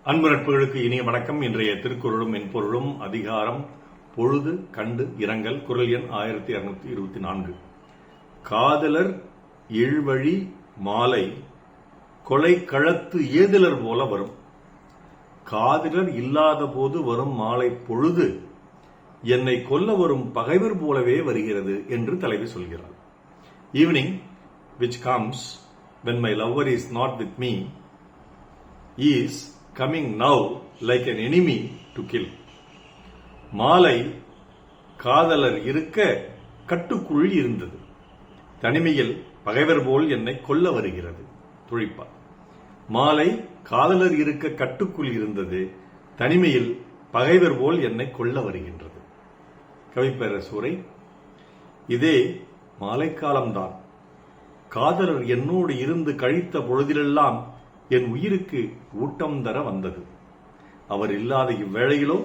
அன்பு நட்புகளுக்கு இனிய வணக்கம். இன்றைய திருக்குறளும் மென்பொருளும் அதிகாரம் பொழுது கண்டு இரங்கல். குறள் எண் 1224. காதலர் இழ்வழி மாலை கொலை களத்து ஏதிலர் போல வரும். காதலர் இல்லாத போது வரும் மாலை பொழுது என்னை கொல்ல வரும் பகைவர் போலவே வருகிறது என்று தலைவி சொல்கிறார். Evening which comes when my lover is not with me is coming now like an enemy to kill. மாலை காதலர் இருக்க கட்டுக்குள் இருந்தது, தனிமையில் பகைவர் போல் என்னை கொல்ல வருகிறது. துழிப்பார். மாலை காதலர் இருக்க கட்டுக்குள் இருந்தது, தனிமையில் பகைவர் போல் என்னை கொல்ல வருகின்றது. கவிப்பேரசூரை. இதே மாலைக்காலம்தான். காதலர் என்னோடு இருந்து கழித்த பொழுதிலெல்லாம் என் உயிருக்கு ஊட்டம் தர வந்தது. அவர் இல்லாத இவ்வேளையிலோ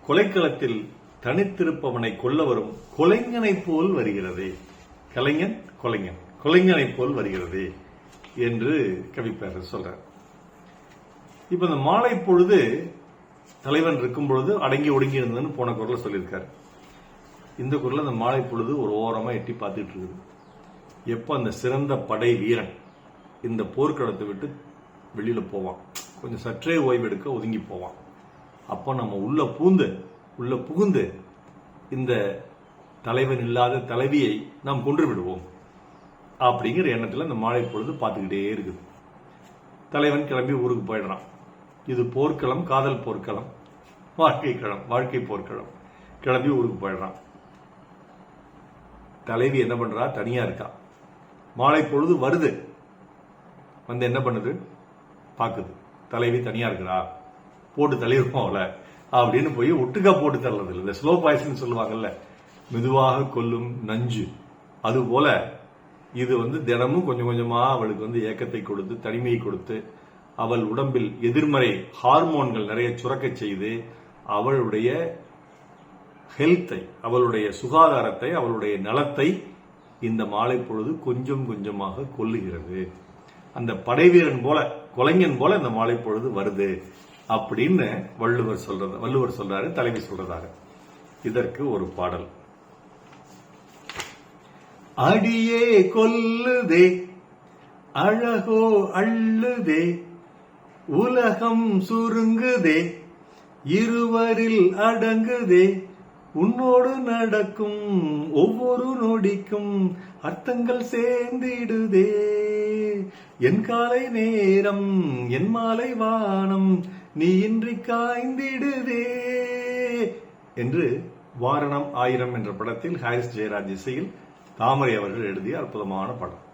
கொலைக்களத்தில் தனித்திருப்பவனை கொல்ல வரும் கொலைஞனைப் போல் வருகிறதே. கொலைஞனைப் போல் வருகிறதே என்று கவிப்பேரர் சொல்றார். இப்ப இந்த மாலை பொழுது தலைவன் இருக்கும் பொழுது அடங்கி ஒடுங்கி இருந்ததுன்னு போன குரல சொல்லியிருக்காரு. இந்த குரல அந்த மாலை பொழுது ஒரு ஓரமா எட்டி பார்த்துட்டு இருக்குது. எப்ப அந்த சிறந்த படை வீரன் இந்த போர்க்களத்தை விட்டு வெளியில போவான், கொஞ்சம் சற்றே ஓய்வெடுக்க ஒதுங்கி போவான், அப்போ நம்ம உள்ள புகுந்து இந்த தலைவன் இல்லாத தலைவியை நாம் கொன்று விடுவோம் அப்படிங்கிற எண்ணத்துல இந்த மாலை பொழுது பார்த்துக்கிட்டே இருக்குது. தலைவன் கிளம்பி ஊருக்கு போயிடுறான். இது போர்க்களம், காதல் போர்க்களம், வாழ்க்கை போர்க்களம். கிளம்பி ஊருக்கு போயிடுறான். தலைவி என்ன பண்றா? தனியா இருக்கா. மாலை பொழுது வருது, வந்து என்ன பண்ணுது? பாக்குது. தலைவி தனியா இருக்கிறா, போட்டு தள்ளிருப்போம் அவளை அப்படின்னு போய் ஒட்டுக்கா போட்டு தள்ளுறது இல்லை. இந்த ஸ்லோ பாய்சன் சொல்லுவாங்கல்ல, மெதுவாக கொல்லும் நஞ்சு. அது போல இது தினமும் கொஞ்சம் கொஞ்சமா அவளுக்கு ஏக்கத்தை கொடுத்து, தனிமையை கொடுத்து, அவள் உடம்பில் எதிர்மறை ஹார்மோன்கள் நிறைய சுரக்க செய்து அவளுடைய ஹெல்த்தை, அவளுடைய சுகாதாரத்தை, அவளுடைய நலத்தை இந்த மாலை பொழுது கொஞ்சம் கொஞ்சமாக கொல்லுகிறது. அந்த படைவீரன் போல, கொலைஞன் போல இந்த மாலை பொழுது வருது அப்படின்னு வள்ளுவர் சொல்றாரு, தலைவி சொல்றதாக. இதற்கு ஒரு பாடல். அடியே கொல்லுதே அழகோ அள்ளுதே உலகம் சுருங்குதே இருவரில் அடங்குதே உன்னோடு நடக்கும் ஒவ்வொரு நொடிக்கும் அர்த்தங்கள் சேர்ந்திடுதே என் காலை நேரம் என் மாலை வானம் நீ இன்றி காய்ந்திடுதே என்று வாரணம் ஆயிரம் என்ற படத்தில் ஹாரிஸ் ஜெயராஜ் இசையில் தாமரை அவர்கள் எழுதிய அற்புதமான படம்.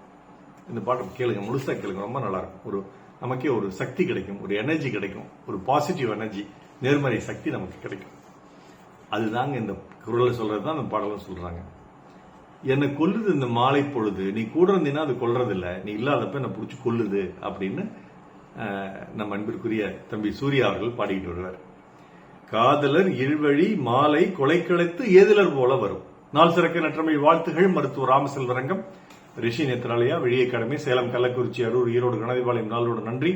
இந்த பாட்டை கேளுங்க, முழுசா கேளுங்க, ரொம்ப நல்லா இருக்கும். நமக்கே ஒரு சக்தி கிடைக்கும், ஒரு எனர்ஜி கிடைக்கும், ஒரு பாசிட்டிவ் எனர்ஜி, நேர்மறை சக்தி நமக்கு கிடைக்கும். அதுதாங்க இந்த குரலை சொல்றதுதான் அந்த பாடலும் சொல்றாங்க. என்னை கொல்லுது இந்த மாலை பொழுது, நீ கூட இருந்தீங்கன்னா அது கொல்றது இல்ல, நீ இல்லாதப்ப என்னை பிடிச்சி கொல்லுது அப்படின்னு நம்ம அன்பிற்குரிய தம்பி சூர்யா அவர்கள் பாடிக்கிட்டு வருவார். காதலர் இழ்வழி மாலை கொலைக்களத்து ஏதிலர் போல வரும். நாள் சிறக்க நற்றமிழ் வாழ்த்துகள். மருத்துவர் ராமசெல்வரங்கம், ரிஷி நேத்ராலயா, வெளிய அகாடமி, சேலம், கள்ளக்குறிச்சி, அரூர், ஈரோடு, கணதிபாளையம். நாளோட நன்றி.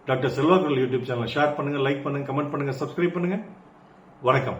டாக்டர் செல்வா குரல் யூடியூப் சேனல் ஷேர் பண்ணுங்க, லைக் பண்ணுங்க, கமெண்ட் பண்ணுங்க, சப்ஸ்கிரைப் பண்ணுங்க. வணக்கம்.